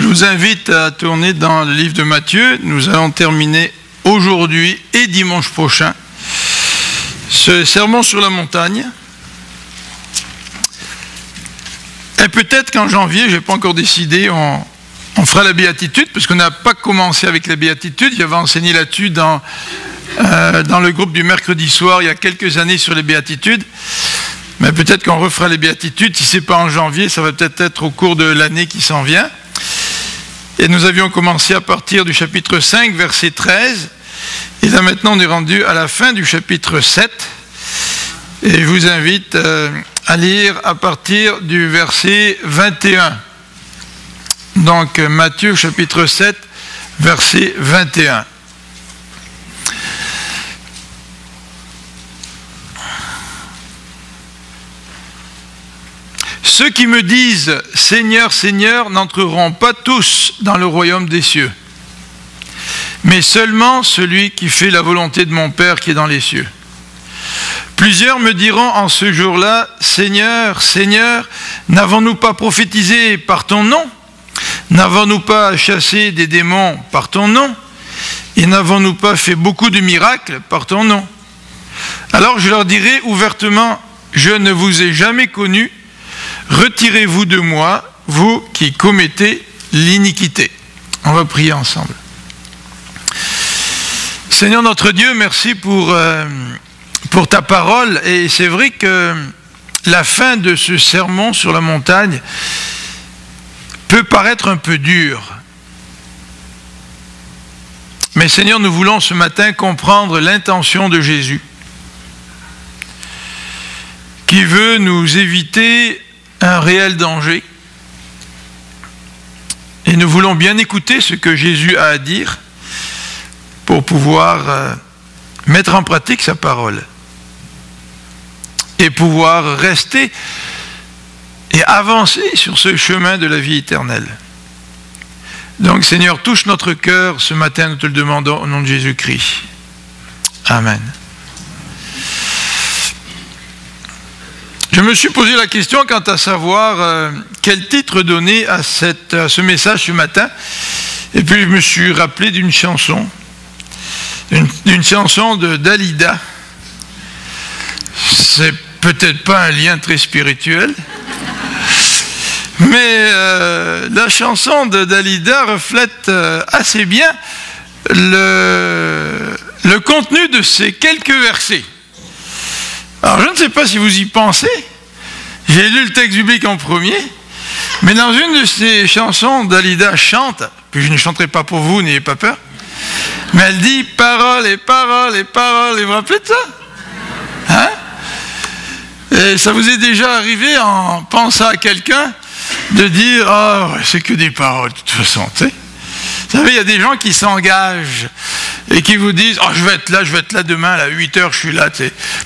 je vous invite à tourner dans le livre de Matthieu. Nous allons terminer aujourd'hui et dimanche prochain ce sermon sur la montagne. Et peut-être qu'en janvier, je n'ai pas encore décidé, on fera la béatitude, parce qu'on n'a pas commencé avec la béatitude. J'avais enseigné là-dessus dans le groupe du mercredi soir il y a quelques années sur les béatitudes. Mais peut-être qu'on refera les béatitudes. Si ce n'est pas en janvier, ça va peut-être être au cours de l'année qui s'en vient. Et nous avions commencé à partir du chapitre 5, verset 13. Et là maintenant, on est rendu à la fin du chapitre 7. Et je vous invite à lire à partir du verset 21. Donc Matthieu chapitre 7, verset 21. Ceux qui me disent « Seigneur, Seigneur » n'entreront pas tous dans le royaume des cieux, mais seulement celui qui fait la volonté de mon Père qui est dans les cieux. Plusieurs me diront en ce jour-là « Seigneur, Seigneur, n'avons-nous pas prophétisé par ton nom? N'avons-nous pas chassé des démons par ton nom? Et n'avons-nous pas fait beaucoup de miracles par ton nom? Alors je leur dirai ouvertement « Je ne vous ai jamais connu. Retirez-vous de moi, vous qui commettez l'iniquité. » On va prier ensemble. Seigneur notre Dieu, merci pour ta parole. Et c'est vrai que la fin de ce sermon sur la montagne peut paraître un peu dure. Mais Seigneur, nous voulons ce matin comprendre l'intention de Jésus, qui veut nous éviter un réel danger. Et nous voulons bien écouter ce que Jésus a à dire pour pouvoir mettre en pratique sa parole et pouvoir rester et avancer sur ce chemin de la vie éternelle. Donc Seigneur, touche notre cœur ce matin, nous te le demandons au nom de Jésus-Christ. Amen. Je me suis posé la question quant à savoir quel titre donner à ce message ce matin. Et puis je me suis rappelé d'une chanson, d'une chanson de Dalida. C'est peut-être pas un lien très spirituel, mais la chanson de Dalida reflète assez bien le contenu de ces quelques versets. Alors, je ne sais pas si vous y pensez, j'ai lu le texte biblique en premier, mais dans une de ces chansons, Dalida chante, puis je ne chanterai pas pour vous, n'ayez pas peur, mais elle dit « Paroles et paroles et paroles », et vous vous rappelez de ça? Hein? Et ça vous est déjà arrivé en pensant à quelqu'un de dire « Ah, oh, c'est que des paroles, de toute façon, tu sais ». Vous savez, il y a des gens qui s'engagent et qui vous disent « Oh, je vais être là demain, à 8 heures, je suis là. »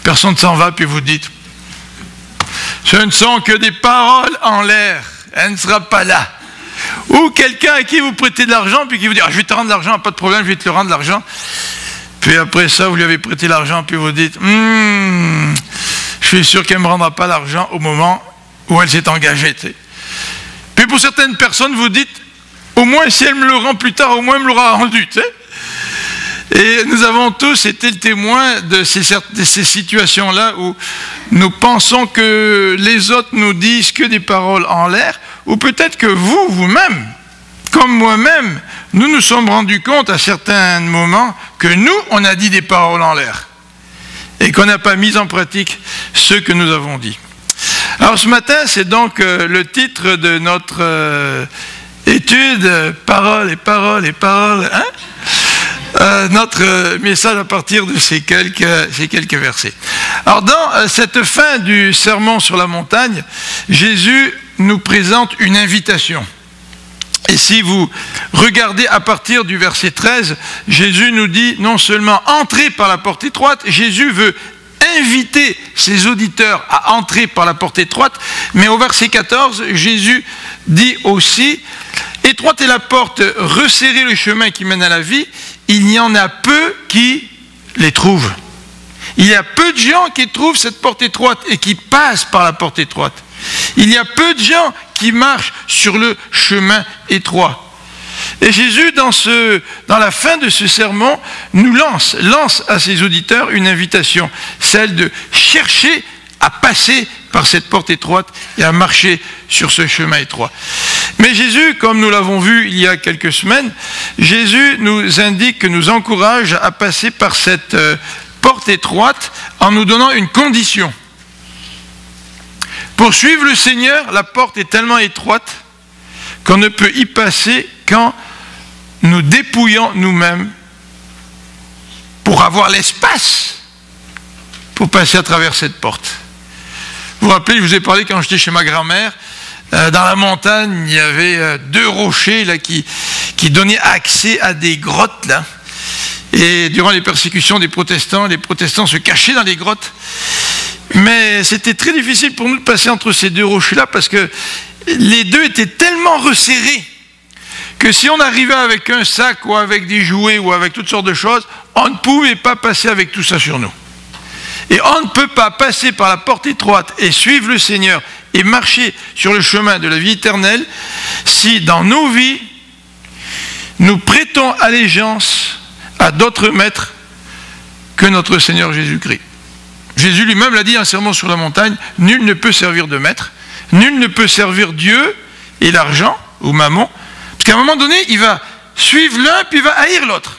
Personne ne s'en va, puis vous dites « Ce ne sont que des paroles en l'air, elle ne sera pas là. » Ou quelqu'un à qui vous prêtez de l'argent, puis qui vous dit « Ah, je vais te rendre l'argent, pas de problème, je vais te le rendre l'argent. » Puis après ça, vous lui avez prêté l'argent, puis vous dites « Je suis sûr qu'elle ne me rendra pas l'argent au moment où elle s'est engagée. » Puis pour certaines personnes, vous dites « Au moins, si elle me le rend plus tard, au moins elle me l'aura rendu. » Et nous avons tous été le témoin de ces situations-là où nous pensons que les autres nous disent que des paroles en l'air, ou peut-être que vous-même, comme moi-même, nous nous sommes rendus compte à certains moments que nous, on a dit des paroles en l'air et qu'on n'a pas mis en pratique ce que nous avons dit. Alors ce matin, c'est donc le titre de notre étude, paroles et paroles et paroles, hein? Notre message à partir de ces quelques versets. Alors dans cette fin du sermon sur la montagne, Jésus nous présente une invitation. Et si vous regardez à partir du verset 13, Jésus nous dit non seulement entrez par la porte étroite, Jésus veut inviter ses auditeurs à entrer par la porte étroite, mais au verset 14, Jésus dit aussi étroite est la porte, resserrez le chemin qui mène à la vie, il y en a peu qui les trouvent. Il y a peu de gens qui trouvent cette porte étroite et qui passent par la porte étroite. Il y a peu de gens qui marchent sur le chemin étroit. Et Jésus, dans la fin de ce sermon, nous lance à ses auditeurs une invitation, celle de chercher à passer par cette porte étroite et à marcher sur ce chemin étroit. Mais Jésus, comme nous l'avons vu il y a quelques semaines, Jésus nous indique, nous encourage à passer par cette porte étroite en nous donnant une condition. Pour suivre le Seigneur, la porte est tellement étroite qu'on ne peut y passer qu'en nous dépouillant nous-mêmes pour avoir l'espace pour passer à travers cette porte. Vous vous rappelez, je vous ai parlé quand j'étais chez ma grand-mère, dans la montagne, il y avait 2 rochers là, qui donnaient accès à des grottes. Là. Et durant les persécutions des protestants, les protestants se cachaient dans les grottes. Mais c'était très difficile pour nous de passer entre ces 2 rochers-là parce que les 2 étaient tellement resserrés que si on arrivait avec un sac ou avec des jouets ou avec toutes sortes de choses, on ne pouvait pas passer avec tout ça sur nous. Et on ne peut pas passer par la porte étroite et suivre le Seigneur et marcher sur le chemin de la vie éternelle si dans nos vies, nous prêtons allégeance à d'autres maîtres que notre Seigneur Jésus-Christ. Jésus lui-même l'a dit dans un sermon sur la montagne, nul ne peut servir de maître, nul ne peut servir Dieu et l'argent ou mammon, parce qu'à un moment donné, il va suivre l'un puis il va haïr l'autre.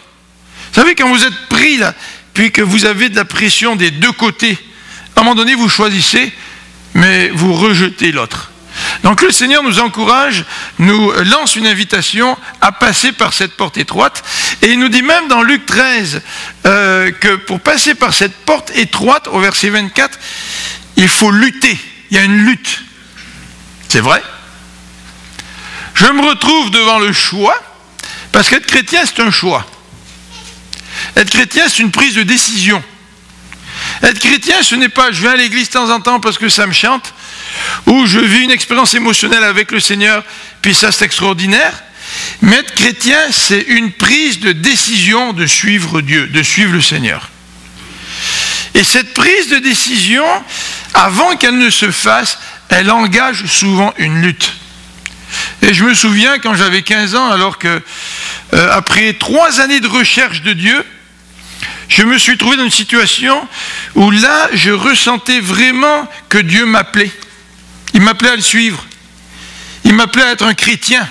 Vous savez, quand vous êtes pris là, puis que vous avez de la pression des 2 côtés, à un moment donné, vous choisissez, mais vous rejetez l'autre. Donc le Seigneur nous encourage, nous lance une invitation à passer par cette porte étroite, et il nous dit même dans Luc 13 que pour passer par cette porte étroite, au verset 24, il faut lutter, il y a une lutte. C'est vrai. Je me retrouve devant le choix, parce qu'être chrétien, c'est un choix. Être chrétien, c'est une prise de décision. Être chrétien, ce n'est pas je viens à l'église de temps en temps parce que ça me chante, ou je vis une expérience émotionnelle avec le Seigneur, puis ça c'est extraordinaire. Mais être chrétien, c'est une prise de décision de suivre Dieu, de suivre le Seigneur. Et cette prise de décision, avant qu'elle ne se fasse, elle engage souvent une lutte. Et je me souviens quand j'avais 15 ans, alors que après 3 années de recherche de Dieu, je me suis trouvé dans une situation où là, je ressentais vraiment que Dieu m'appelait. Il m'appelait à le suivre. Il m'appelait à être un chrétien.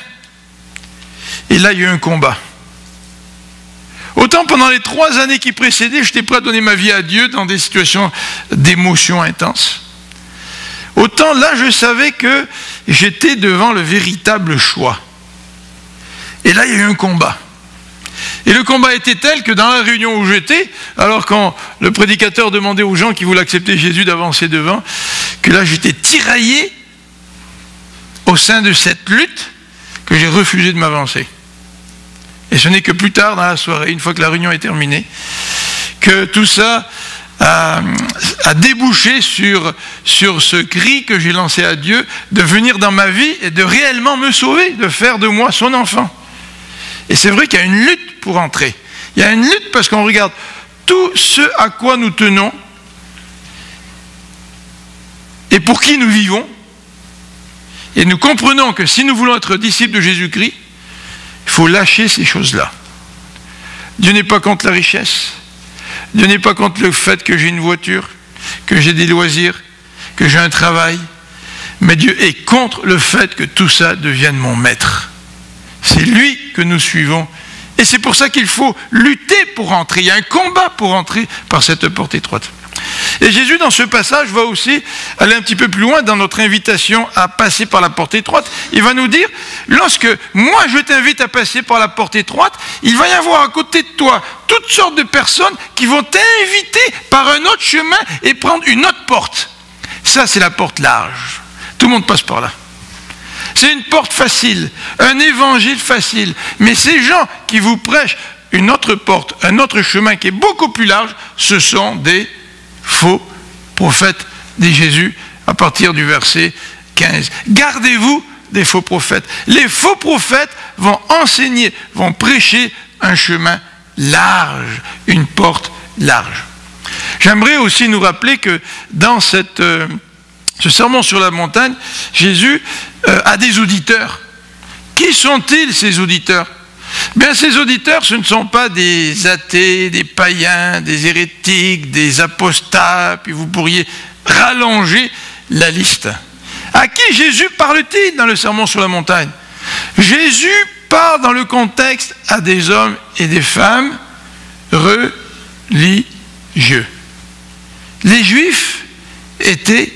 Et là, il y a eu un combat. Autant pendant les 3 années qui précédaient, j'étais prêt à donner ma vie à Dieu dans des situations d'émotion intense. Autant là, je savais que j'étais devant le véritable choix. Et là, il y a eu un combat. Et le combat était tel que dans la réunion où j'étais, alors quand le prédicateur demandait aux gens qui voulaient accepter Jésus d'avancer devant, que là j'étais tiraillé au sein de cette lutte que j'ai refusé de m'avancer. Et ce n'est que plus tard dans la soirée, une fois que la réunion est terminée, que tout ça a débouché sur ce cri que j'ai lancé à Dieu de venir dans ma vie et de réellement me sauver, de faire de moi son enfant. Et c'est vrai qu'il y a une lutte pour entrer. Il y a une lutte parce qu'on regarde tout ce à quoi nous tenons et pour qui nous vivons. Et nous comprenons que si nous voulons être disciples de Jésus-Christ, il faut lâcher ces choses-là. Dieu n'est pas contre la richesse. Dieu n'est pas contre le fait que j'ai une voiture, que j'ai des loisirs, que j'ai un travail. Mais Dieu est contre le fait que tout ça devienne mon maître. C'est lui que nous suivons. Et c'est pour ça qu'il faut lutter pour entrer. Il y a un combat pour entrer par cette porte étroite. Et Jésus, dans ce passage, va aussi aller un petit peu plus loin dans notre invitation à passer par la porte étroite. Il va nous dire, lorsque moi je t'invite à passer par la porte étroite, il va y avoir à côté de toi toutes sortes de personnes qui vont t'inviter par un autre chemin et prendre une autre porte. Ça, c'est la porte large. Tout le monde passe par là. C'est une porte facile, un évangile facile. Mais ces gens qui vous prêchent une autre porte, un autre chemin qui est beaucoup plus large, ce sont des faux prophètes, dit Jésus à partir du verset 15. Gardez-vous des faux prophètes. Les faux prophètes vont enseigner, vont prêcher un chemin large, une porte large. J'aimerais aussi nous rappeler que dans ce sermon sur la montagne, Jésus a des auditeurs. Qui sont-ils, ces auditeurs? Bien, ces auditeurs, ce ne sont pas des athées, des païens, des hérétiques, des apostats, puis vous pourriez rallonger la liste. À qui Jésus parle-t-il dans le Sermon sur la montagne? Jésus parle dans le contexte à des hommes et des femmes religieux. Les Juifs étaient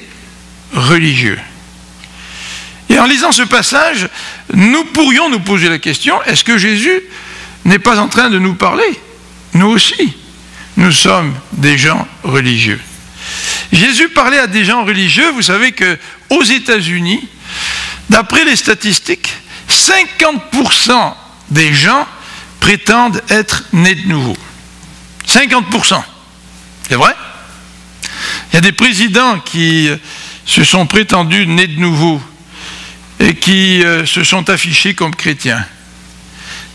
religieux. Et en lisant ce passage, nous pourrions nous poser la question, est-ce que Jésus n'est pas en train de nous parler? Nous aussi, nous sommes des gens religieux. Jésus parlait à des gens religieux. Vous savez qu'aux États-Unis, d'après les statistiques, 50% des gens prétendent être nés de nouveau. 50%. C'est vrai? Il y a des présidents qui se sont prétendus nés de nouveau et qui se sont affichés comme chrétiens.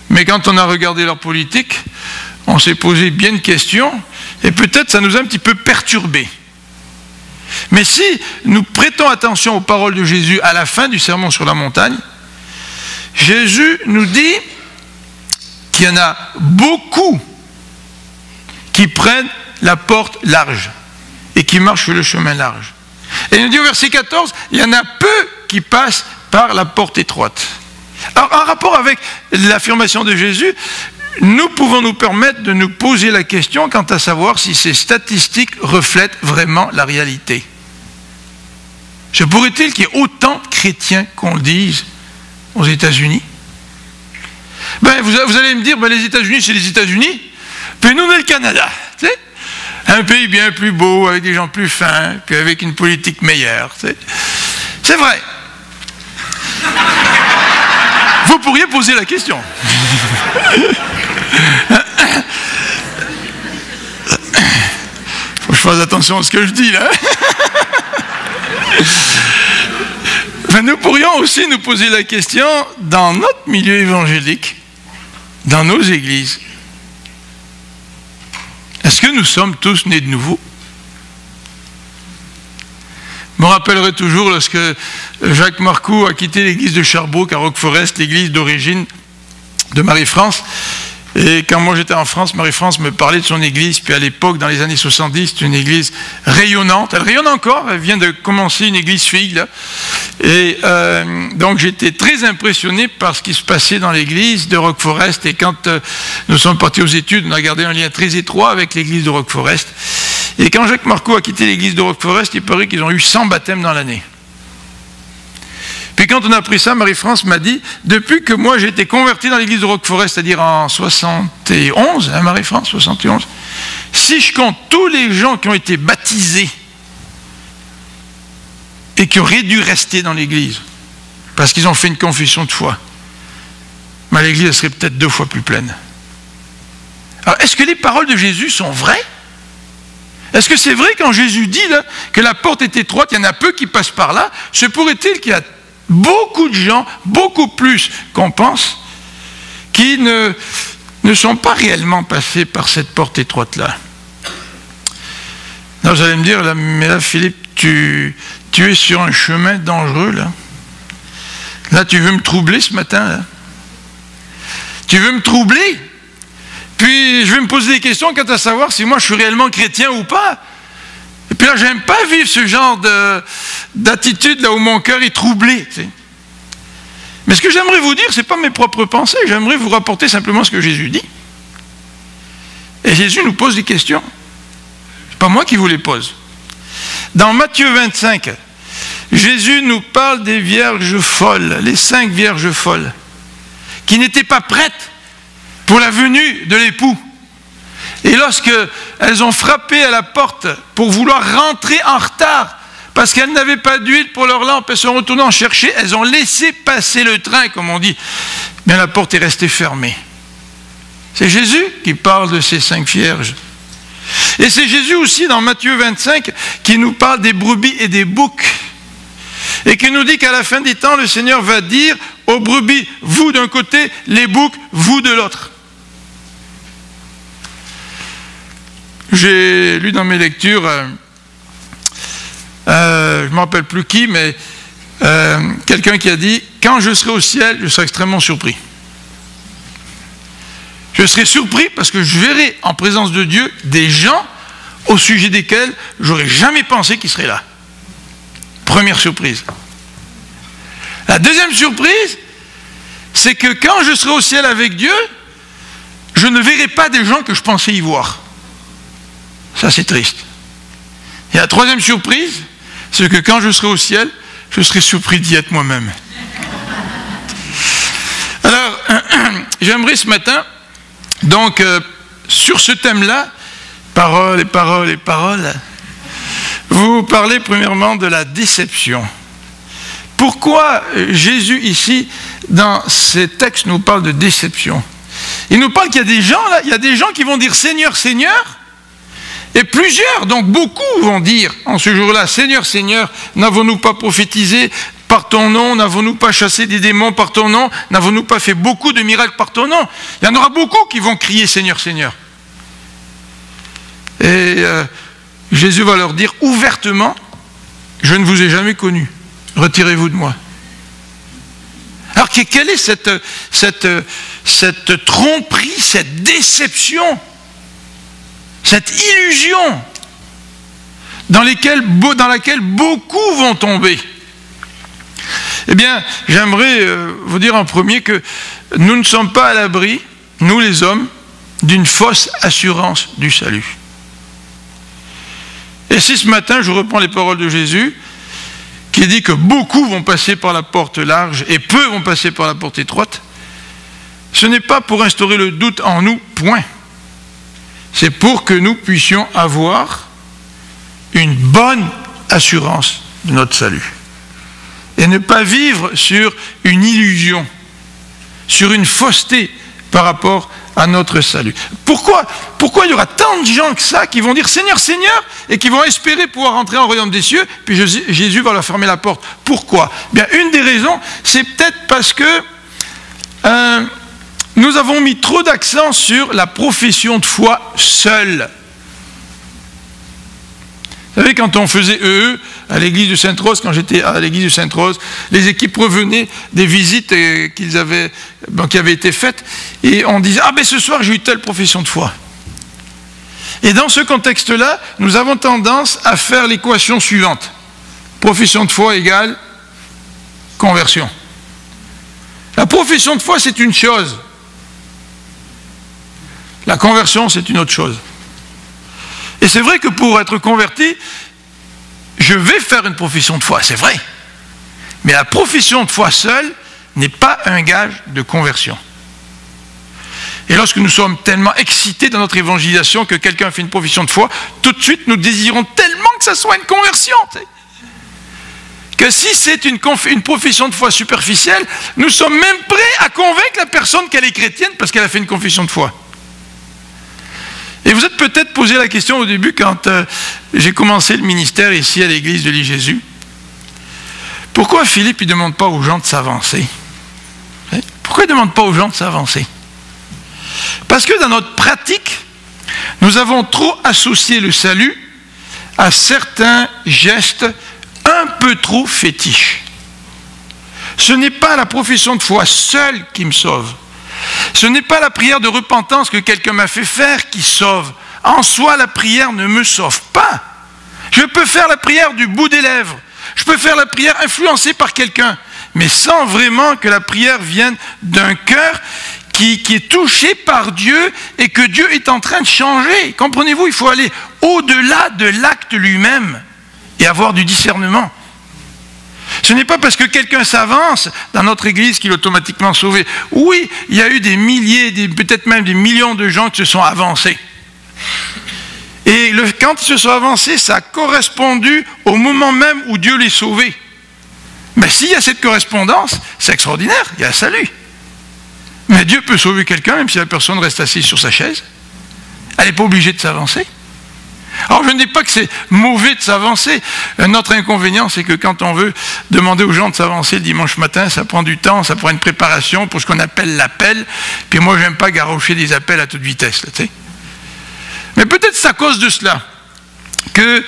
Mais quand on a regardé leur politique, on s'est posé bien de questions et peut-être ça nous a un petit peu perturbés. Mais si nous prêtons attention aux paroles de Jésus à la fin du Sermon sur la montagne, Jésus nous dit qu'il y en a beaucoup qui prennent la porte large et qui marchent sur le chemin large. Et il nous dit au verset 14, il y en a peu qui passent par la porte étroite. Alors, en rapport avec l'affirmation de Jésus, nous pouvons nous permettre de nous poser la question quant à savoir si ces statistiques reflètent vraiment la réalité. Se pourrait-il qu'il y ait autant de chrétiens qu'on le dise aux États-Unis? Vous allez me dire, les États-Unis, c'est les États-Unis, puis nous, on est le Canada. Tu sais? Un pays bien plus beau, avec des gens plus fins, puis avec une politique meilleure. Tu sais? C'est vrai. Vous pourriez poser la question. Faut que je fasse attention à ce que je dis là. Nous pourrions aussi nous poser la question dans notre milieu évangélique, dans nos églises. Est-ce que nous sommes tous nés de nouveau? Je me rappellerai toujours lorsque Jacques Marcoux a quitté l'église de Sherbrooke à Roqueforest, l'église d'origine de Marie-France. Et quand moi j'étais en France, Marie-France me parlait de son église. Puis à l'époque, dans les années 70, c'est une église rayonnante. Elle rayonne encore, elle vient de commencer une église fille, là. Et donc j'étais très impressionné par ce qui se passait dans l'église de Roqueforest. Et quand nous sommes partis aux études, on a gardé un lien très étroit avec l'église de Roqueforest. Et quand Jacques Marcoux a quitté l'église de Roqueforest, il paraît qu'ils ont eu 100 baptêmes dans l'année. Puis quand on a appris ça, Marie-France m'a dit, depuis que moi j'ai été converti dans l'église de Roqueforest, c'est-à-dire en 71, hein, Marie-France, 71, si je compte tous les gens qui ont été baptisés et qui auraient dû rester dans l'église, parce qu'ils ont fait une confession de foi, l'église serait peut-être 2 fois plus pleine. Alors, est-ce que les paroles de Jésus sont vraies? Est-ce que c'est vrai quand Jésus dit là, que la porte est étroite, il y en a peu qui passent par là? Se pourrait-il qu'il y a beaucoup de gens, beaucoup plus qu'on pense, qui ne sont pas réellement passés par cette porte étroite-là? Vous allez me dire, là, mais là, Philippe, tu es sur un chemin dangereux, là. Là, tu veux me troubler ce matin, là. Tu veux me troubler? Puis, je vais me poser des questions quant à savoir si moi, je suis réellement chrétien ou pas. Et puis là, j'aime pas vivre ce genre d'attitude là où mon cœur est troublé. Tu sais. Mais ce que j'aimerais vous dire, ce n'est pas mes propres pensées. J'aimerais vous rapporter simplement ce que Jésus dit. Et Jésus nous pose des questions. Ce n'est pas moi qui vous les pose. Dans Matthieu 25, Jésus nous parle des vierges folles, les 5 vierges folles, qui n'étaient pas prêtes pour la venue de l'époux. Et lorsqu'elles ont frappé à la porte pour vouloir rentrer en retard, parce qu'elles n'avaient pas d'huile pour leur lampe, elles sont retournées en chercher, elles ont laissé passer le train, comme on dit, mais la porte est restée fermée. C'est Jésus qui parle de ces 5 vierges. Et c'est Jésus aussi, dans Matthieu 25, qui nous parle des brebis et des boucs. Et qui nous dit qu'à la fin des temps, le Seigneur va dire aux brebis, vous d'un côté, les boucs, vous de l'autre. J'ai lu dans mes lectures, je ne me rappelle plus qui, mais quelqu'un qui a dit « Quand je serai au ciel, je serai extrêmement surpris. » Je serai surpris parce que je verrai en présence de Dieu des gens au sujet desquels j'aurais jamais pensé qu'ils seraient là. Première surprise. La deuxième surprise, c'est que quand je serai au ciel avec Dieu, je ne verrai pas des gens que je pensais y voir. Ça, c'est triste. Et la troisième surprise, c'est que quand je serai au ciel, je serai surpris d'y être moi-même. Alors, j'aimerais ce matin, donc, sur ce thème-là, paroles et paroles et paroles, vous parlez premièrement de la déception. Pourquoi Jésus, ici, dans ces textes, nous parle de déception? Il nous parle qu'il y a des gens, là, il y a des gens qui vont dire « Seigneur, Seigneur », et plusieurs, donc beaucoup, vont dire en ce jour-là « Seigneur, Seigneur, n'avons-nous pas prophétisé par ton nom? N'avons-nous pas chassé des démons par ton nom? N'avons-nous pas fait beaucoup de miracles par ton nom ?» Il y en aura beaucoup qui vont crier « Seigneur, Seigneur ». Et Jésus va leur dire ouvertement « Je ne vous ai jamais connu, retirez-vous de moi ». Alors quelle est cette tromperie, cette déception, cette illusion dans laquelle beaucoup vont tomber? Eh bien, j'aimerais vous dire en premier que nous ne sommes pas à l'abri, nous les hommes, d'une fausse assurance du salut. Et si ce matin, je reprends les paroles de Jésus, qui dit que beaucoup vont passer par la porte large et peu vont passer par la porte étroite, ce n'est pas pour instaurer le doute en nous, point. C'est pour que nous puissions avoir une bonne assurance de notre salut. Et ne pas vivre sur une illusion, sur une fausseté par rapport à notre salut. Pourquoi il y aura tant de gens que ça qui vont dire « Seigneur, Seigneur » et qui vont espérer pouvoir entrer en royaume des cieux, puis Jésus va leur fermer la porte. Pourquoi? Bien, une des raisons, c'est peut-être parce que nous avons mis trop d'accent sur la profession de foi seule. Vous savez, quand on faisait à l'église de Sainte-Rose, quand j'étais à l'église de Sainte-Rose, les équipes revenaient des visites qui avaient été faites, et on disait « Ah ben ce soir j'ai eu telle profession de foi ». Et dans ce contexte-là, nous avons tendance à faire l'équation suivante. Profession de foi égale conversion. La profession de foi, c'est une chose. La conversion, c'est une autre chose. Et c'est vrai que pour être converti, je vais faire une profession de foi, c'est vrai. Mais la profession de foi seule n'est pas un gage de conversion. Et lorsque nous sommes tellement excités dans notre évangélisation que quelqu'un fait une profession de foi, tout de suite nous désirons tellement que ça soit une conversion. Que si c'est une profession de foi superficielle, nous sommes même prêts à convaincre la personne qu'elle est chrétienne parce qu'elle a fait une confession de foi. Et vous êtes peut-être posé la question au début quand j'ai commencé le ministère ici à l'église de l'I-Jésus. Pourquoi Philippe ne demande pas aux gens de s'avancer? Pourquoi il ne demande pas aux gens de s'avancer? Parce que dans notre pratique, nous avons trop associé le salut à certains gestes un peu trop fétiches. Ce n'est pas la profession de foi seule qui me sauve. Ce n'est pas la prière de repentance que quelqu'un m'a fait faire qui sauve. En soi, la prière ne me sauve pas. Je peux faire la prière du bout des lèvres. Je peux faire la prière influencée par quelqu'un, mais sans vraiment que la prière vienne d'un cœur qui est touché par Dieu et que Dieu est en train de changer. Comprenez-vous, il faut aller au-delà de l'acte lui-même et avoir du discernement. Ce n'est pas parce que quelqu'un s'avance dans notre église qu'il est automatiquement sauvé. Oui, il y a eu des milliers, peut-être même des millions de gens qui se sont avancés. Et quand ils se sont avancés, ça a correspondu au moment même où Dieu les sauvait. Mais s'il y a cette correspondance, c'est extraordinaire, il y a un salut. Mais Dieu peut sauver quelqu'un même si la personne reste assise sur sa chaise. Elle n'est pas obligée de s'avancer. Alors je ne dis pas que c'est mauvais de s'avancer. Notre inconvénient, c'est que quand on veut demander aux gens de s'avancer le dimanche matin, ça prend du temps, ça prend une préparation pour ce qu'on appelle l'appel. Puis moi, je n'aime pas garrocher des appels à toute vitesse. Là, tu sais. Mais peut-être c'est à cause de cela que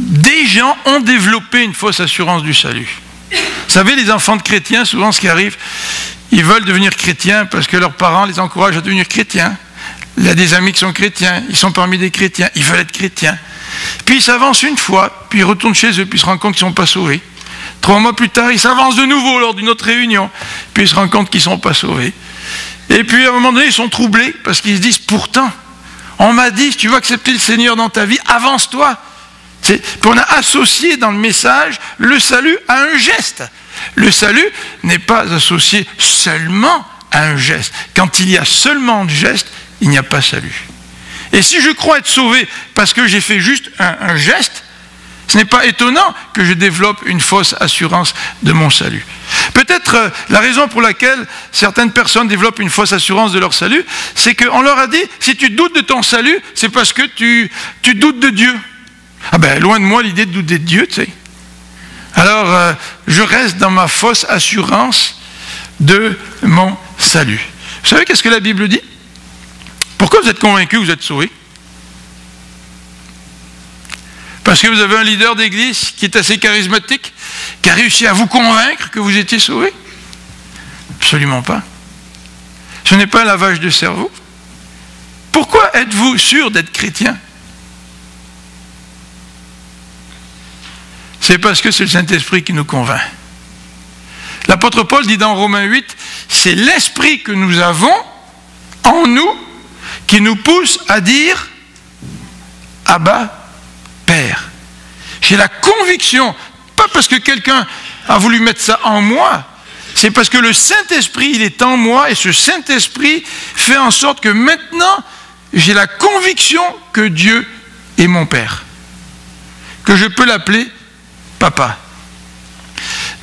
des gens ont développé une fausse assurance du salut. Vous savez, les enfants de chrétiens, souvent ce qui arrive, ils veulent devenir chrétiens parce que leurs parents les encouragent à devenir chrétiens. Il y a des amis qui sont chrétiens, ils sont parmi des chrétiens, ils veulent être chrétiens. Puis ils s'avancent une fois, puis ils retournent chez eux, puis ils se rendent compte qu'ils ne sont pas sauvés. 3 mois plus tard, ils s'avancent de nouveau lors d'une autre réunion, puis ils se rendent compte qu'ils ne sont pas sauvés. Et puis à un moment donné, ils sont troublés parce qu'ils se disent, pourtant, on m'a dit, si tu veux accepter le Seigneur dans ta vie, avance-toi. Puis on a associé dans le message le salut à un geste. Le salut n'est pas associé seulement à un geste. Quand il y a seulement de geste, il n'y a pas salut. Et si je crois être sauvé parce que j'ai fait juste un geste, ce n'est pas étonnant que je développe une fausse assurance de mon salut. Peut-être la raison pour laquelle certaines personnes développent une fausse assurance de leur salut, c'est qu'on leur a dit, si tu doutes de ton salut, c'est parce que tu doutes de Dieu. Ah ben, loin de moi l'idée de douter de Dieu, tu sais. Alors, je reste dans ma fausse assurance de mon salut. Vous savez qu'est-ce que la Bible dit? Pourquoi vous êtes convaincu que vous êtes sauvé? Parce que vous avez un leader d'église qui est assez charismatique, qui a réussi à vous convaincre que vous étiez sauvé? Absolument pas. Ce n'est pas un lavage de cerveau. Pourquoi êtes-vous sûr d'être chrétien? C'est parce que c'est le Saint-Esprit qui nous convainc. L'apôtre Paul dit dans Romains 8, c'est l'Esprit que nous avons en nous qui nous pousse à dire « Abba, Père ». J'ai la conviction, pas parce que quelqu'un a voulu mettre ça en moi, c'est parce que le Saint-Esprit, il est en moi, et ce Saint-Esprit fait en sorte que maintenant, j'ai la conviction que Dieu est mon Père, que je peux l'appeler Papa.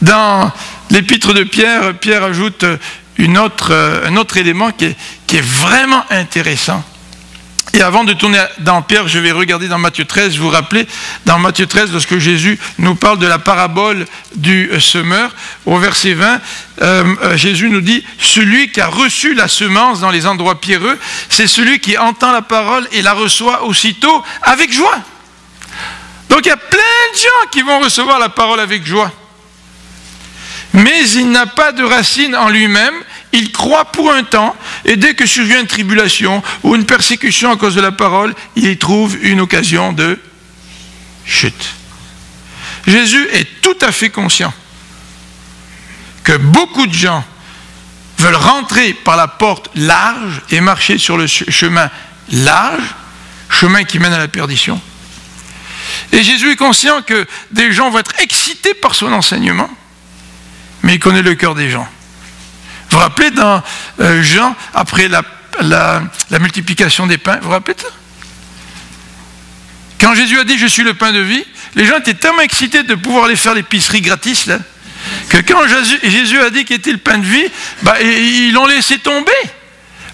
Dans l'épître de Pierre, Pierre ajoute un autre élément qui est vraiment intéressant. Et avant de tourner dans Pierre, je vais regarder dans Matthieu 13. Vous vous rappelez, dans Matthieu 13, lorsque Jésus nous parle de la parabole du semeur, au verset 20, Jésus nous dit « Celui qui a reçu la semence dans les endroits pierreux, c'est celui qui entend la parole et la reçoit aussitôt avec joie. » Donc il y a plein de gens qui vont recevoir la parole avec joie. Mais il n'a pas de racine en lui-même, il croit pour un temps, et dès que survient une tribulation ou une persécution à cause de la parole, il y trouve une occasion de chute. Jésus est tout à fait conscient que beaucoup de gens veulent rentrer par la porte large et marcher sur le chemin large, chemin qui mène à la perdition. Et Jésus est conscient que des gens vont être excités par son enseignement, mais il connaît le cœur des gens. Vous vous rappelez dans Jean, après la multiplication des pains, vous vous rappelez ça? Quand Jésus a dit « Je suis le pain de vie », les gens étaient tellement excités de pouvoir aller faire l'épicerie gratis, là, que quand Jésus a dit qu'il était le pain de vie, ils l'ont laissé tomber.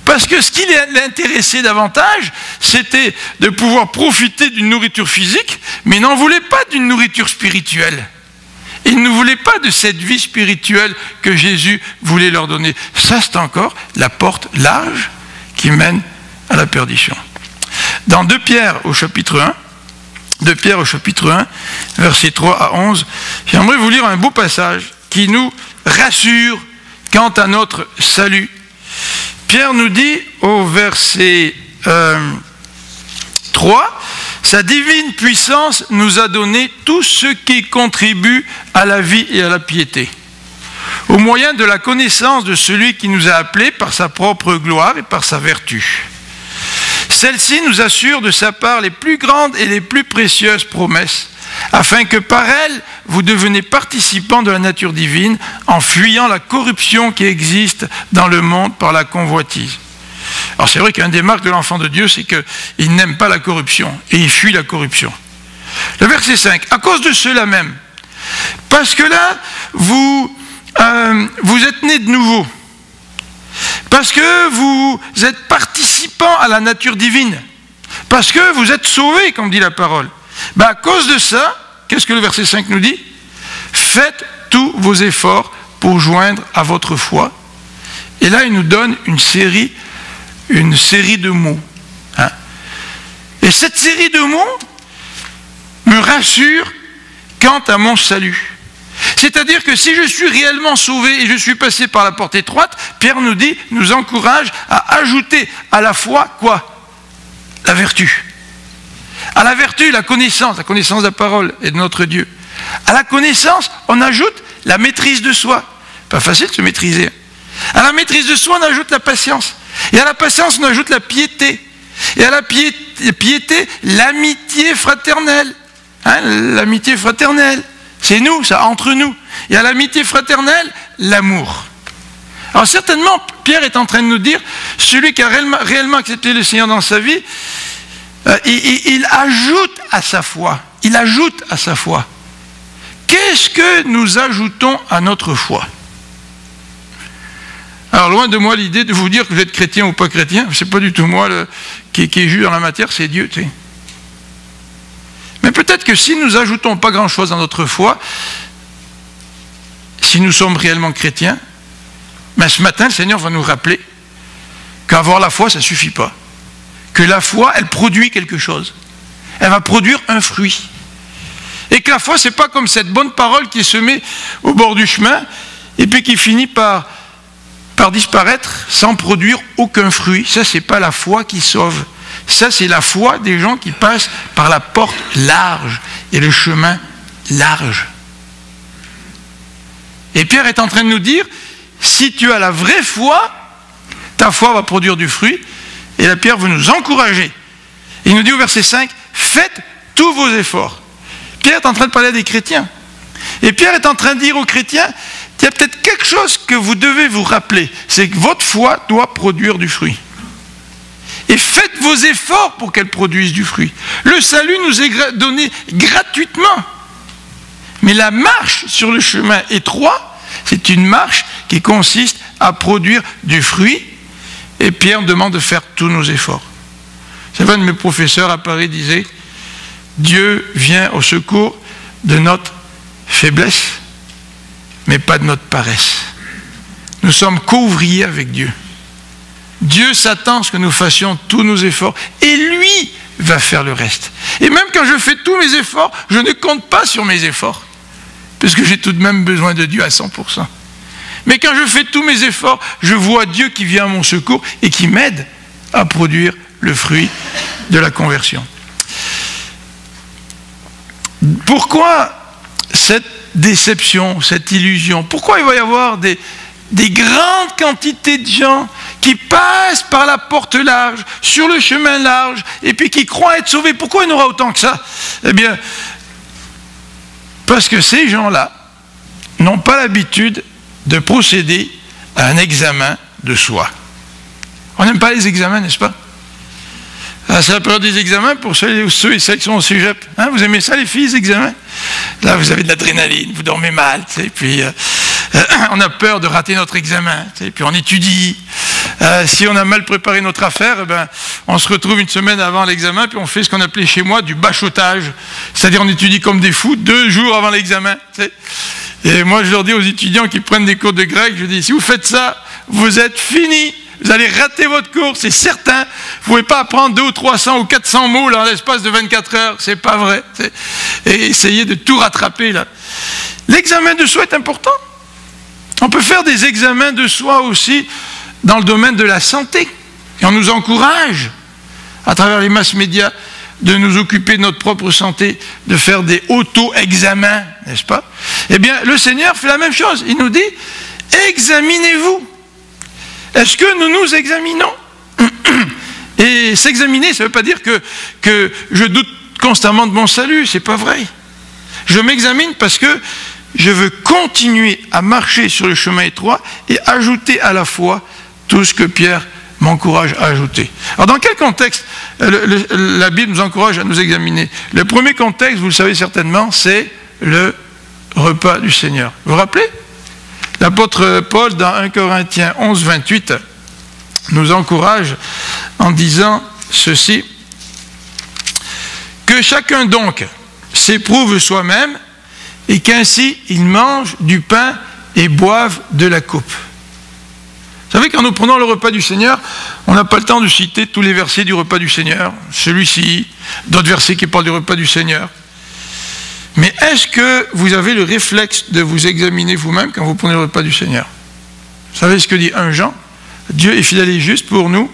Parce que ce qui l'intéressait davantage, c'était de pouvoir profiter d'une nourriture physique, mais il n'en voulait pas d'une nourriture spirituelle. Il ne voulait pas de cette vie spirituelle que Jésus voulait leur donner. Ça, c'est encore la porte large qui mène à la perdition. Dans 2 Pierre au chapitre 1, versets 3 à 11, j'aimerais vous lire un beau passage qui nous rassure quant à notre salut. Pierre nous dit au verset 3, « Sa divine puissance nous a donné tout ce qui contribue à la vie et à la piété, au moyen de la connaissance de celui qui nous a appelés par sa propre gloire et par sa vertu. Celle-ci nous assure de sa part les plus grandes et les plus précieuses promesses, afin que par elles, vous deveniez participants de la nature divine en fuyant la corruption qui existe dans le monde par la convoitise. » Alors c'est vrai qu'un des marques de l'enfant de Dieu, c'est qu'il n'aime pas la corruption, et il fuit la corruption. Le verset 5, « À cause de cela même, parce que là, vous êtes nés de nouveau, parce que vous êtes participants à la nature divine, parce que vous êtes sauvés, comme dit la parole. À cause de ça, qu'est-ce que le verset 5 nous dit? Faites tous vos efforts pour joindre à votre foi. » Et là, il nous donne une série de mots. Hein? Et cette série de mots me rassure quant à mon salut. C'est-à-dire que si je suis réellement sauvé et je suis passé par la porte étroite, Pierre nous dit, nous encourage à ajouter à la foi, quoi? La vertu. À la vertu, la connaissance de la parole et de notre Dieu. À la connaissance, on ajoute la maîtrise de soi. Pas facile de se maîtriser. À la maîtrise de soi, on ajoute la patience. Et à la patience, on ajoute la piété. Et à la piété, l'amitié fraternelle. Hein, l'amitié fraternelle. C'est nous, ça, entre nous. Et à l'amitié fraternelle, l'amour. Alors certainement, Pierre est en train de nous dire, celui qui a réellement accepté le Seigneur dans sa vie, il ajoute à sa foi. Il ajoute à sa foi. Qu'est-ce que nous ajoutons à notre foi? Alors loin de moi l'idée de vous dire que vous êtes chrétien ou pas chrétien, c'est pas du tout moi qui est juge dans la matière, c'est Dieu, tu sais. Mais peut-être que si nous ajoutons pas grand-chose à notre foi, si nous sommes réellement chrétiens, mais ce matin le Seigneur va nous rappeler qu'avoir la foi ça suffit pas. Que la foi, elle produit quelque chose. Elle va produire un fruit. Et que la foi, c'est pas comme cette bonne parole qui est semée au bord du chemin et puis qui finit par disparaître sans produire aucun fruit. Ça, c'est pas la foi qui sauve. Ça, c'est la foi des gens qui passent par la porte large et le chemin large. Et Pierre est en train de nous dire, si tu as la vraie foi, ta foi va produire du fruit. Et là, Pierre veut nous encourager. Il nous dit au verset 5, faites tous vos efforts. Pierre est en train de parler à des chrétiens. Et Pierre est en train de dire aux chrétiens, il y a peut-être quelque chose que vous devez vous rappeler, c'est que votre foi doit produire du fruit. Et faites vos efforts pour qu'elle produise du fruit. Le salut nous est donné gratuitement. Mais la marche sur le chemin étroit, c'est une marche qui consiste à produire du fruit. Et Pierre demande de faire tous nos efforts. C'est vrai, un de mes professeurs à Paris disait, Dieu vient au secours de notre faiblesse, mais pas de notre paresse. Nous sommes co-ouvriers avec Dieu. Dieu s'attend à ce que nous fassions tous nos efforts, et lui va faire le reste. Et même quand je fais tous mes efforts, je ne compte pas sur mes efforts, puisque j'ai tout de même besoin de Dieu à 100%. Mais quand je fais tous mes efforts, je vois Dieu qui vient à mon secours et qui m'aide à produire le fruit de la conversion. Pourquoi cette déception, cette illusion? Pourquoi il va y avoir des grandes quantités de gens qui passent par la porte large, sur le chemin large, et puis qui croient être sauvés? Pourquoi il y en aura autant que ça? Eh bien, parce que ces gens-là n'ont pas l'habitude de procéder à un examen de soi. On n'aime pas les examens, n'est-ce pas? C'est la période des examens pour ceux et celles qui sont au cégep. Hein, vous aimez ça, les filles, les examens? Là, vous avez de l'adrénaline, vous dormez mal, puis on a peur de rater notre examen, puis on étudie. Si on a mal préparé notre affaire, on se retrouve une semaine avant l'examen, puis on fait ce qu'on appelait chez moi du bachotage. C'est-à-dire on étudie comme des fous 2 jours avant l'examen. Et moi, je leur dis aux étudiants qui prennent des cours de grec, je dis, si vous faites ça, vous êtes finis. Vous allez rater votre cours, c'est certain. Vous ne pouvez pas apprendre 200 ou 300 ou 400 mots là, en l'espace de 24 heures. C'est pas vrai. Et essayez de tout rattraper là. L'examen de soi est important. On peut faire des examens de soi aussi dans le domaine de la santé. Et on nous encourage, à travers les masses médias, de nous occuper de notre propre santé, de faire des auto-examens, n'est-ce pas? Eh bien, le Seigneur fait la même chose. Il nous dit, examinez-vous. Est-ce que nous nous examinons? Et s'examiner, ça ne veut pas dire que je doute constamment de mon salut, c'est pas vrai. Je m'examine parce que je veux continuer à marcher sur le chemin étroit et ajouter à la foi tout ce que Pierre m'encourage à ajouter. Alors dans quel contexte la Bible nous encourage à nous examiner? Le premier contexte, vous le savez certainement, c'est le repas du Seigneur. Vous vous rappelez? L'apôtre Paul, dans 1 Corinthiens 11, 28, nous encourage en disant ceci, que chacun donc s'éprouve soi-même et qu'ainsi il mange du pain et boive de la coupe. Vous savez, quand nous prenons le repas du Seigneur, on n'a pas le temps de citer tous les versets du repas du Seigneur, celui-ci, d'autres versets qui parlent du repas du Seigneur. Mais est-ce que vous avez le réflexe de vous examiner vous-même quand vous prenez le repas du Seigneur? Vous savez ce que dit 1 Jean? Dieu est fidèle et juste pour nous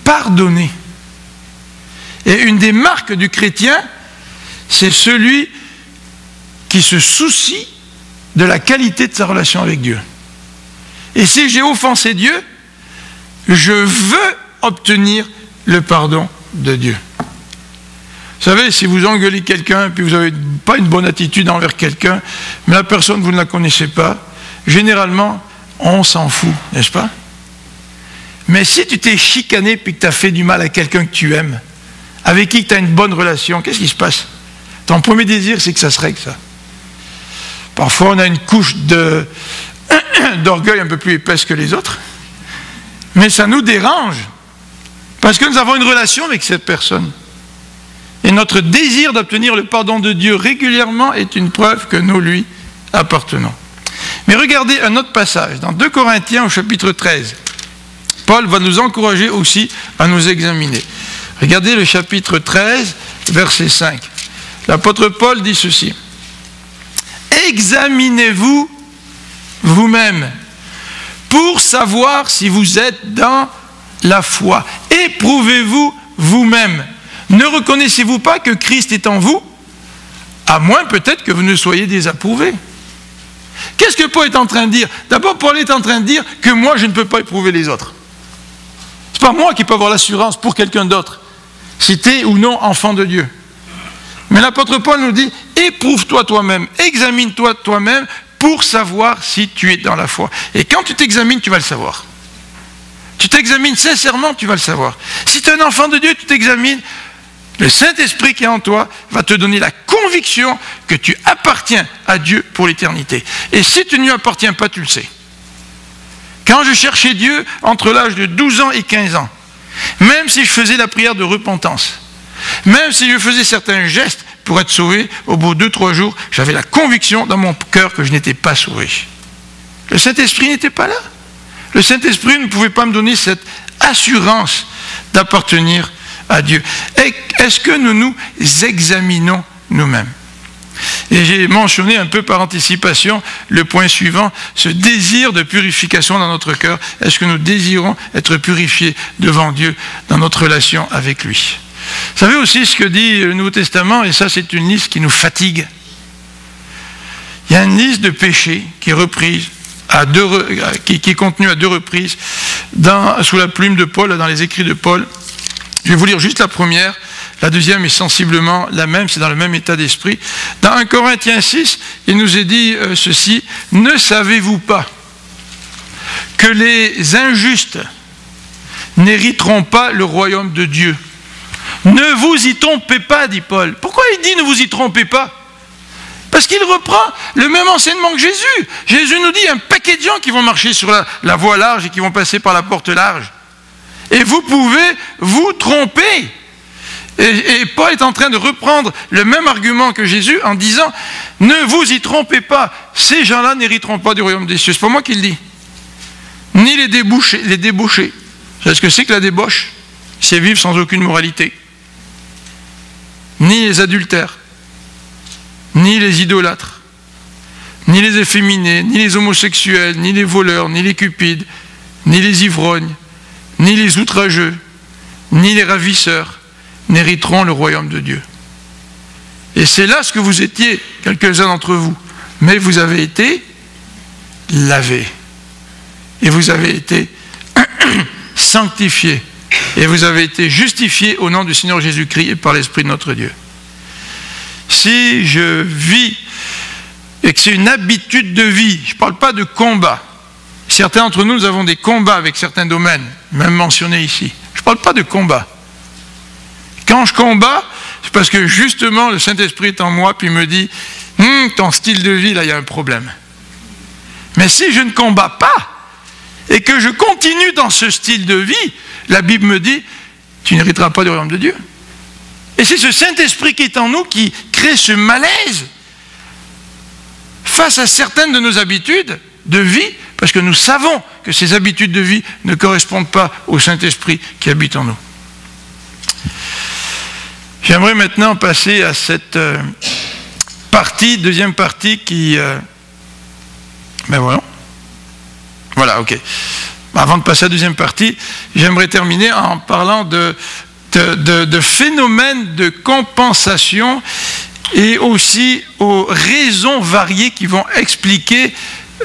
pardonner. Et une des marques du chrétien, c'est celui qui se soucie de la qualité de sa relation avec Dieu. Et si j'ai offensé Dieu, je veux obtenir le pardon de Dieu. Vous savez, si vous engueulez quelqu'un, puis vous n'avez pas une bonne attitude envers quelqu'un, mais la personne, vous ne la connaissez pas, généralement, on s'en fout, n'est-ce pas? Mais si tu t'es chicané puis que tu as fait du mal à quelqu'un que tu aimes, avec qui tu as une bonne relation, qu'est-ce qui se passe? Ton premier désir, c'est que ça se règle, ça. Parfois, on a une couche d'orgueil un peu plus épaisse que les autres, mais ça nous dérange, parce que nous avons une relation avec cette personne. Et notre désir d'obtenir le pardon de Dieu régulièrement est une preuve que nous lui appartenons. Mais regardez un autre passage, dans 2 Corinthiens au chapitre 13. Paul va nous encourager aussi à nous examiner. Regardez le chapitre 13, verset 5. L'apôtre Paul dit ceci. Examinez-vous vous-même pour savoir si vous êtes dans la foi. Éprouvez-vous vous-même. Ne reconnaissez-vous pas que Christ est en vous? À moins peut-être que vous ne soyez désapprouvé. Qu'est-ce que Paul est en train de dire? D'abord, Paul est en train de dire que moi, je ne peux pas éprouver les autres. Ce n'est pas moi qui peux avoir l'assurance pour quelqu'un d'autre, si tu es ou non enfant de Dieu. Mais l'apôtre Paul nous dit, éprouve-toi toi-même, examine-toi toi-même pour savoir si tu es dans la foi. Et quand tu t'examines, tu vas le savoir. Tu t'examines sincèrement, tu vas le savoir. Si tu es un enfant de Dieu, tu t'examines, le Saint-Esprit qui est en toi va te donner la conviction que tu appartiens à Dieu pour l'éternité. Et si tu ne lui appartiens pas, tu le sais. Quand je cherchais Dieu entre l'âge de 12 ans et 15 ans, même si je faisais la prière de repentance, même si je faisais certains gestes pour être sauvé, au bout de 2-3 jours, j'avais la conviction dans mon cœur que je n'étais pas sauvé. Le Saint-Esprit n'était pas là. Le Saint-Esprit ne pouvait pas me donner cette assurance d'appartenir à Dieu. Est-ce que nous nous examinons nous-mêmes? Et j'ai mentionné un peu par anticipation le point suivant, ce désir de purification dans notre cœur. Est-ce que nous désirons être purifiés devant Dieu dans notre relation avec lui? Vous savez aussi ce que dit le Nouveau Testament, et ça c'est une liste qui nous fatigue. Il y a une liste de péchés qui est reprise, qui est contenue à 2 reprises sous la plume de Paul, dans les écrits de Paul. Je vais vous lire juste la première. La deuxième est sensiblement la même, c'est dans le même état d'esprit. Dans 1 Corinthiens 6, il nous est dit ceci, « Ne savez-vous pas que les injustes n'hériteront pas le royaume de Dieu? Ne vous y trompez pas, dit Paul. » Pourquoi il dit « ne vous y trompez pas » ? Parce qu'il reprend le même enseignement que Jésus. Jésus nous dit, il y a un paquet de gens qui vont marcher sur la voie large et qui vont passer par la porte large. Et vous pouvez vous tromper. Et Paul est en train de reprendre le même argument que Jésus en disant, ne vous y trompez pas, ces gens-là n'hériteront pas du royaume des cieux. C'est pas moi qui le dis. Ni les débauchés. Vous savez ce que c'est que la débauche? C'est vivre sans aucune moralité. Ni les adultères, ni les idolâtres, ni les efféminés, ni les homosexuels, ni les voleurs, ni les cupides, ni les ivrognes, ni les outrageux, ni les ravisseurs n'hériteront le royaume de Dieu. Et c'est là ce que vous étiez, quelques-uns d'entre vous. Mais vous avez été lavés. Et vous avez été sanctifiés. Et vous avez été justifiés au nom du Seigneur Jésus-Christ et par l'Esprit de notre Dieu. Si je vis et que c'est une habitude de vie, je ne parle pas de combat. Certains d'entre nous, nous avons des combats avec certains domaines, même mentionnés ici. Je ne parle pas de combat. Quand je combats, c'est parce que justement le Saint-Esprit est en moi, puis il me dit, ton style de vie, là, il y a un problème. Mais si je ne combats pas, et que je continue dans ce style de vie, la Bible me dit, tu n'hériteras pas du royaume de Dieu. Et c'est ce Saint-Esprit qui est en nous qui crée ce malaise face à certaines de nos habitudes de vie, parce que nous savons que ces habitudes de vie ne correspondent pas au Saint-Esprit qui habite en nous. J'aimerais maintenant passer à cette deuxième partie qui... Ben voilà. Voilà, ok. Avant de passer à la deuxième partie, j'aimerais terminer en parlant de phénomènes de compensation et aussi aux raisons variées qui vont expliquer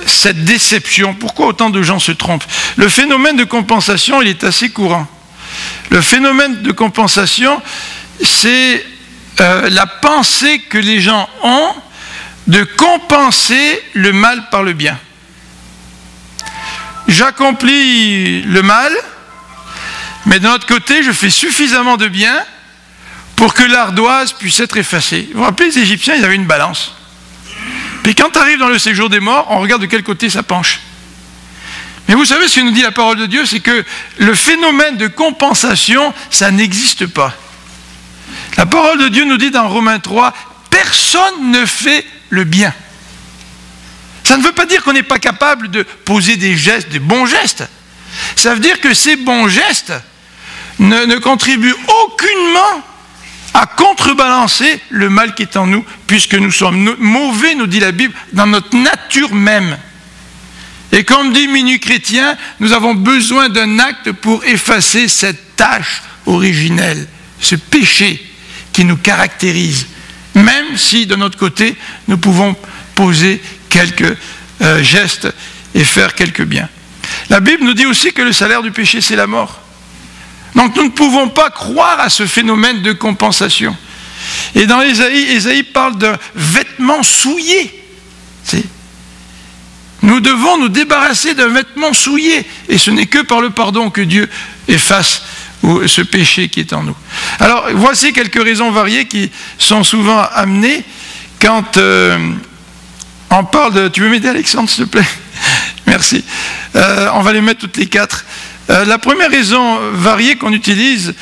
cette déception. Pourquoi autant de gens se trompent? Le phénomène de compensation, il est assez courant. Le phénomène de compensation, c'est la pensée que les gens ont de compenser le mal par le bien. J'accomplis le mal, mais d'un autre côté, je fais suffisamment de bien pour que l'ardoise puisse être effacée. Vous vous rappelez, les Égyptiens, ils avaient une balance. Puis quand tu arrives dans le séjour des morts, on regarde de quel côté ça penche. Mais vous savez ce que nous dit la parole de Dieu, c'est que le phénomène de compensation, ça n'existe pas. La parole de Dieu nous dit dans Romains 3, personne ne fait le bien. Ça ne veut pas dire qu'on n'est pas capable de poser des gestes, des bons gestes. Ça veut dire que ces bons gestes ne contribuent aucunement à contrebalancer le mal qui est en nous, puisque nous sommes mauvais, nous dit la Bible, dans notre nature même. Et comme dit Minuit Chrétien, nous avons besoin d'un acte pour effacer cette tâche originelle, ce péché qui nous caractérise, même si de notre côté, nous pouvons poser quelques gestes et faire quelques biens. La Bible nous dit aussi que le salaire du péché, c'est la mort. Donc nous ne pouvons pas croire à ce phénomène de compensation. Et dans Ésaïe parle d'un vêtement souillé. Nous devons nous débarrasser d'un vêtement souillé. Et ce n'est que par le pardon que Dieu efface ce péché qui est en nous. Alors, voici quelques raisons variées qui sont souvent amenées quand on parle de... Tu veux m'aider, Alexandre, s'il te plaît? Merci. On va les mettre toutes les quatre. La première raison variée qu'on utilise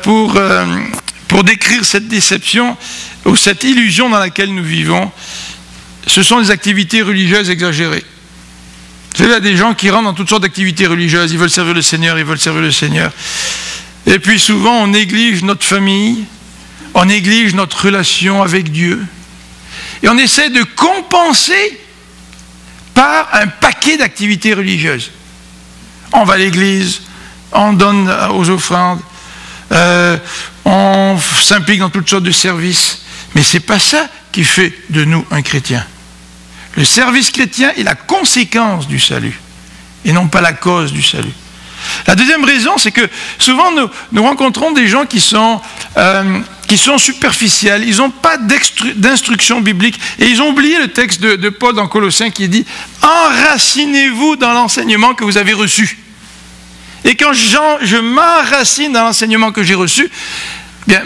pour décrire cette déception ou cette illusion dans laquelle nous vivons, ce sont les activités religieuses exagérées. Vous savez, il y a des gens qui rentrent dans toutes sortes d'activités religieuses, ils veulent servir le Seigneur, ils veulent servir le Seigneur. Et puis souvent, on néglige notre famille, on néglige notre relation avec Dieu, et on essaie de compenser par un paquet d'activités religieuses. On va à l'église, on donne aux offrandes, on s'implique dans toutes sortes de services, mais ce n'est pas ça qui fait de nous un chrétien. Le service chrétien est la conséquence du salut, et non pas la cause du salut. La deuxième raison, c'est que souvent nous rencontrons des gens qui sont superficiels, ils n'ont pas d'instruction biblique, et ils ont oublié le texte de Paul dans Colossiens qui dit « Enracinez-vous dans l'enseignement que vous avez reçu ». Et quand je m'enracine dans l'enseignement que j'ai reçu, bien,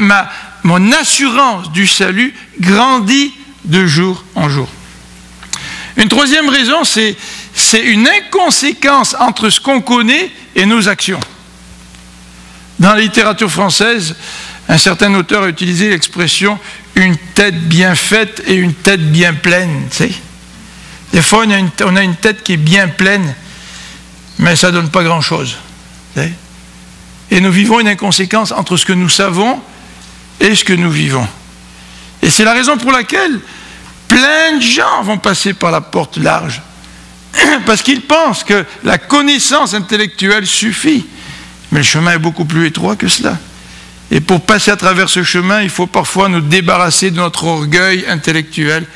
mon assurance du salut grandit de jour en jour. Une troisième raison, c'est une inconséquence entre ce qu'on connaît et nos actions. Dans la littérature française, un certain auteur a utilisé l'expression « une tête bien faite et une tête bien pleine ». Tu sais? Des fois, on a une tête qui est bien pleine, mais ça ne donne pas grand-chose. Tu sais? Et nous vivons une inconséquence entre ce que nous savons et ce que nous vivons. Et c'est la raison pour laquelle plein de gens vont passer par la porte large. Parce qu'ils pensent que la connaissance intellectuelle suffit. Mais le chemin est beaucoup plus étroit que cela. Et pour passer à travers ce chemin, il faut parfois nous débarrasser de notre orgueil intellectuel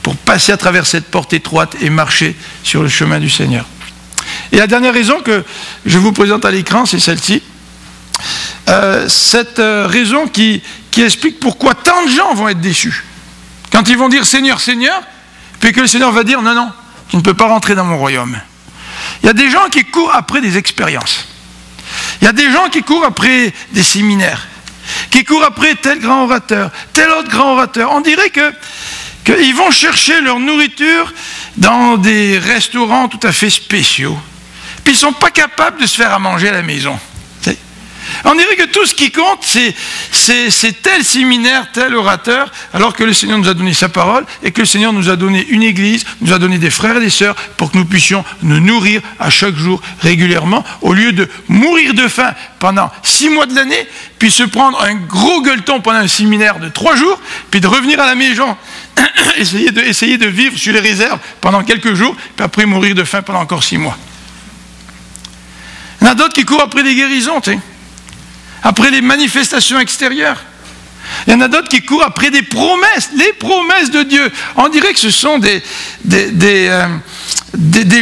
pour passer à travers cette porte étroite et marcher sur le chemin du Seigneur. Et la dernière raison que je vous présente à l'écran, c'est celle-ci. Cette raison qui explique pourquoi tant de gens vont être déçus. Quand ils vont dire « Seigneur, Seigneur », puis que le Seigneur va dire « Non, non, tu ne peux pas rentrer dans mon royaume ». Il y a des gens qui courent après des expériences. Il y a des gens qui courent après des séminaires, qui courent après tel grand orateur, tel autre grand orateur. On dirait qu'ils vont chercher leur nourriture dans des restaurants tout à fait spéciaux. Puis ils ne sont pas capables de se faire à manger à la maison. On dirait que tout ce qui compte, c'est tel séminaire, tel orateur, alors que le Seigneur nous a donné sa parole et que le Seigneur nous a donné une église, nous a donné des frères et des sœurs pour que nous puissions nous nourrir à chaque jour régulièrement, au lieu de mourir de faim pendant 6 mois de l'année, puis se prendre un gros gueuleton pendant un séminaire de 3 jours, puis de revenir à la maison, essayer de vivre sur les réserves pendant quelques jours, puis après mourir de faim pendant encore 6 mois. Il y en a d'autres qui courent après des guérisons, tu sais, après les manifestations extérieures. Il y en a d'autres qui courent après des promesses, les promesses de Dieu. On dirait que ce sont des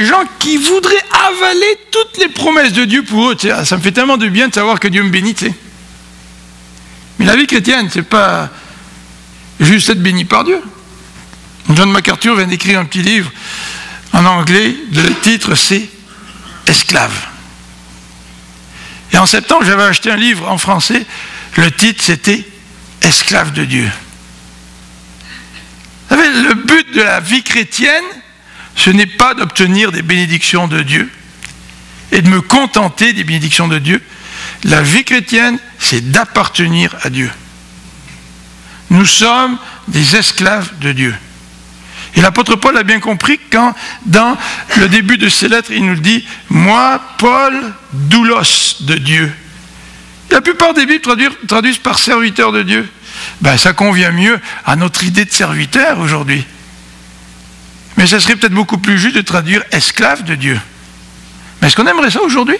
gens qui voudraient avaler toutes les promesses de Dieu pour eux. Tu sais, ça me fait tellement de bien de savoir que Dieu me bénit, tu sais. Mais la vie chrétienne, c'est pas juste être béni par Dieu. John MacArthur vient d'écrire un petit livre en anglais, le titre c'est « Esclave ». Et en septembre, j'avais acheté un livre en français, le titre c'était « Esclave de Dieu ». Vous savez, le but de la vie chrétienne, ce n'est pas d'obtenir des bénédictions de Dieu et de me contenter des bénédictions de Dieu. La vie chrétienne, c'est d'appartenir à Dieu. Nous sommes des esclaves de Dieu. Et l'apôtre Paul a bien compris quand, dans le début de ses lettres, il nous dit « Moi, Paul, doulos de Dieu ». La plupart des Bibles traduisent par « serviteur de Dieu ». Ben, ça convient mieux à notre idée de serviteur aujourd'hui. Mais ça serait peut-être beaucoup plus juste de traduire « esclave de Dieu ». Mais est-ce qu'on aimerait ça aujourd'hui?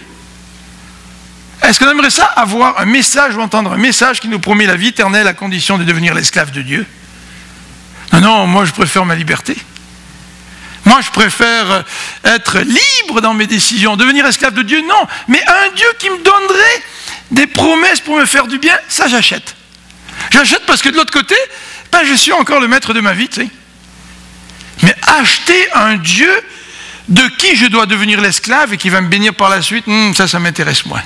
Est-ce qu'on aimerait ça avoir un message ou entendre un message qui nous promet la vie éternelle à condition de devenir l'esclave de Dieu? Non, non, moi je préfère ma liberté. Moi je préfère être libre dans mes décisions. Devenir esclave de Dieu, non. Mais un Dieu qui me donnerait des promesses pour me faire du bien, ça j'achète. J'achète parce que de l'autre côté, ben, je suis encore le maître de ma vie, tu sais. Mais acheter un Dieu de qui je dois devenir l'esclave et qui va me bénir par la suite, ça m'intéresse moins.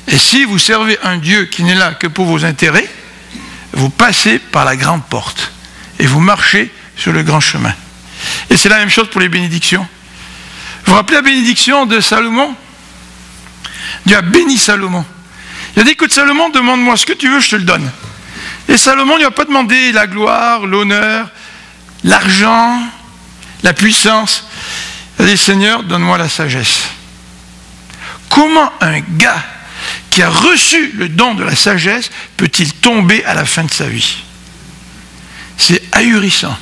Et si vous servez un Dieu qui n'est là que pour vos intérêts, vous passez par la grande porte et vous marchez sur le grand chemin. Et c'est la même chose pour les bénédictions. Vous vous rappelez la bénédiction de Salomon? Dieu a béni Salomon. Il a dit, écoute Salomon, demande-moi ce que tu veux, je te le donne. Et Salomon ne lui a pas demandé la gloire, l'honneur, l'argent, la puissance. Il a dit, Seigneur, donne-moi la sagesse. Comment un gars qui a reçu le don de la sagesse peut-il tomber à la fin de sa vie? C'est ahurissant.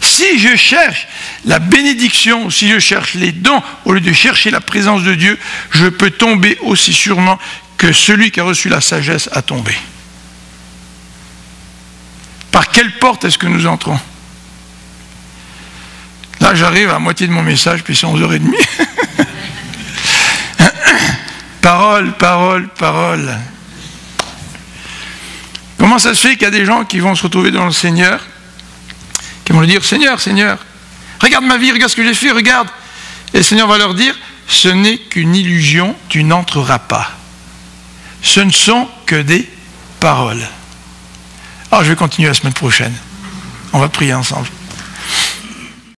Si je cherche la bénédiction, si je cherche les dons, au lieu de chercher la présence de Dieu, je peux tomber aussi sûrement que celui qui a reçu la sagesse a tombé. Par quelle porte est-ce que nous entrons? Là, j'arrive à la moitié de mon message, puis c'est 11h30. Parole, parole, parole. Comment ça se fait qu'il y a des gens qui vont se retrouver devant le Seigneur, qui vont lui dire, Seigneur, Seigneur, regarde ma vie, regarde ce que j'ai fait, regarde. Et le Seigneur va leur dire, ce n'est qu'une illusion, tu n'entreras pas. Ce ne sont que des paroles. Alors je vais continuer la semaine prochaine. On va prier ensemble.